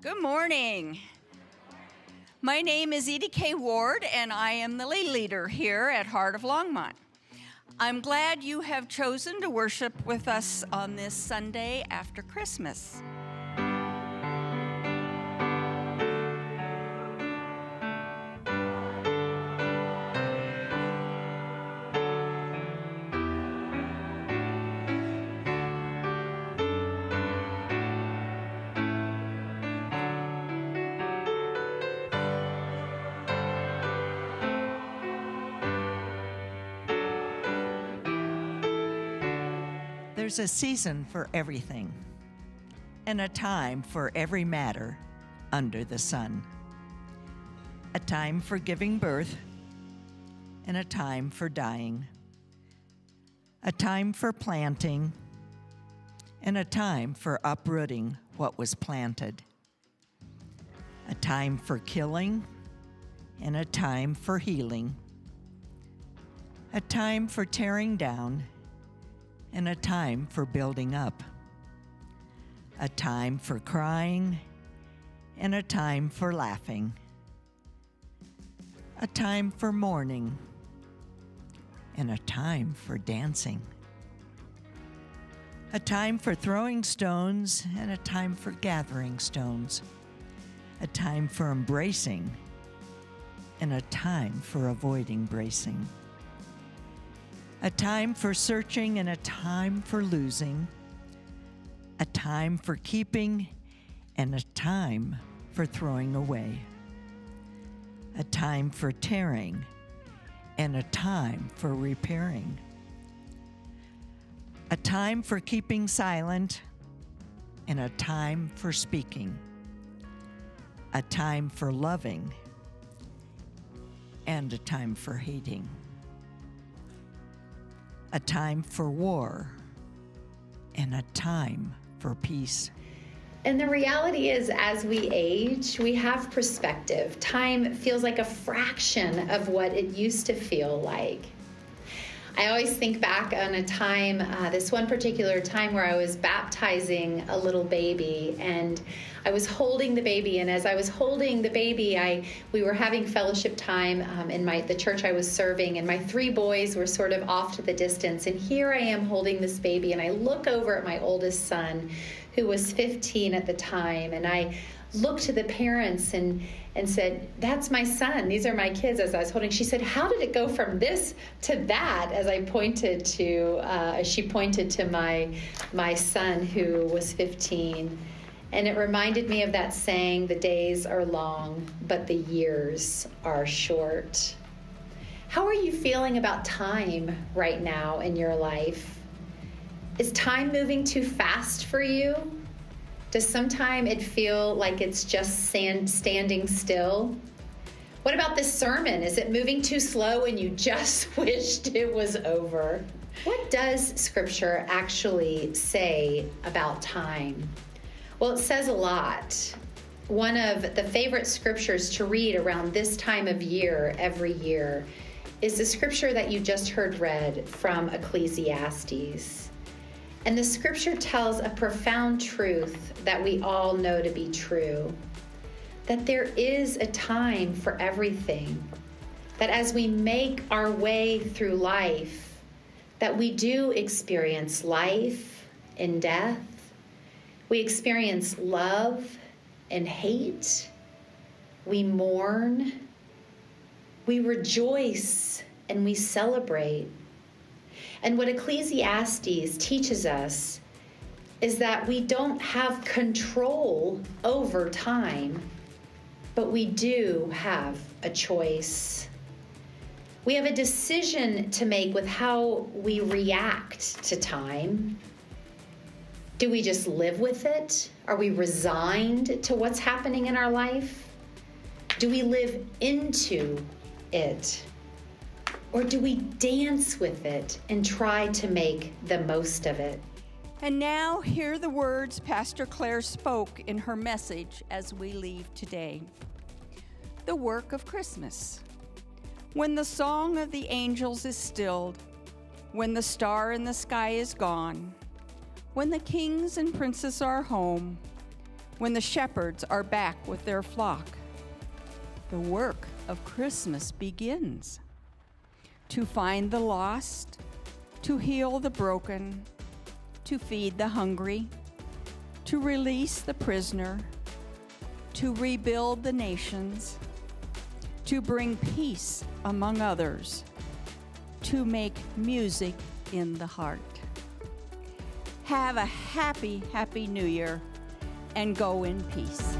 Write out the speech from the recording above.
Good morning. My name is Edie K. Ward, and I am the lay leader here at Heart of Longmont. I'm glad you have chosen to worship with us on this Sunday after Christmas. There's a season for everything, and a time for every matter under the sun. A time for giving birth, and a time for dying. A time for planting, and a time for uprooting what was planted. A time for killing, and a time for healing. A time for tearing down, and a time for building up. A time for crying, and a time for laughing. A time for mourning, and a time for dancing. A time for throwing stones, and a time for gathering stones. A time for embracing, and a time for avoiding bracing. A time for searching and a time for losing. A time for keeping and a time for throwing away. A time for tearing and a time for repairing. A time for keeping silent and a time for speaking. A time for loving and a time for hating. A time for war, and a time for peace. And the reality is, as we age, we have perspective. Time feels like a fraction of what it used to feel like. I always think back on a time, this one particular time where I was baptizing a little baby, and I was holding the baby, and as I was holding the baby, we were having fellowship time in the church I was serving, and my three boys were sort of off to the distance, and here I am holding this baby, and I look over at my oldest son, who was 15 at the time, and I looked to the parents and said, "That's my son. These are my kids." As I was holding, she said, "How did it go from this to that?" As I pointed to, she pointed to my son who was 15, and it reminded me of that saying, "The days are long, but the years are short." How are you feeling about time right now in your life? Is time moving too fast for you? Does sometimes it feel like it's just standing still? What about this sermon? Is it moving too slow and you just wished it was over? What does Scripture actually say about time? Well, it says a lot. One of the favorite scriptures to read around this time of year every year is the scripture that you just heard read from Ecclesiastes. And the scripture tells a profound truth that we all know to be true, that there is a time for everything, that as we make our way through life, that we do experience life and death, we experience love and hate, we mourn, we rejoice, and we celebrate. And what Ecclesiastes teaches us is that we don't have control over time, but we do have a choice. We have a decision to make with how we react to time. Do we just live with it? Are we resigned to what's happening in our life? Do we live into it? Or do we dance with it and try to make the most of it? And now hear the words Pastor Claire spoke in her message as we leave today. The work of Christmas. When the song of the angels is stilled, when the star in the sky is gone, when the kings and princes are home, when the shepherds are back with their flock. The work of Christmas begins. To find the lost, to heal the broken, to feed the hungry, to release the prisoner, to rebuild the nations, to bring peace among others, to make music in the heart. Have a happy, happy New Year, and go in peace.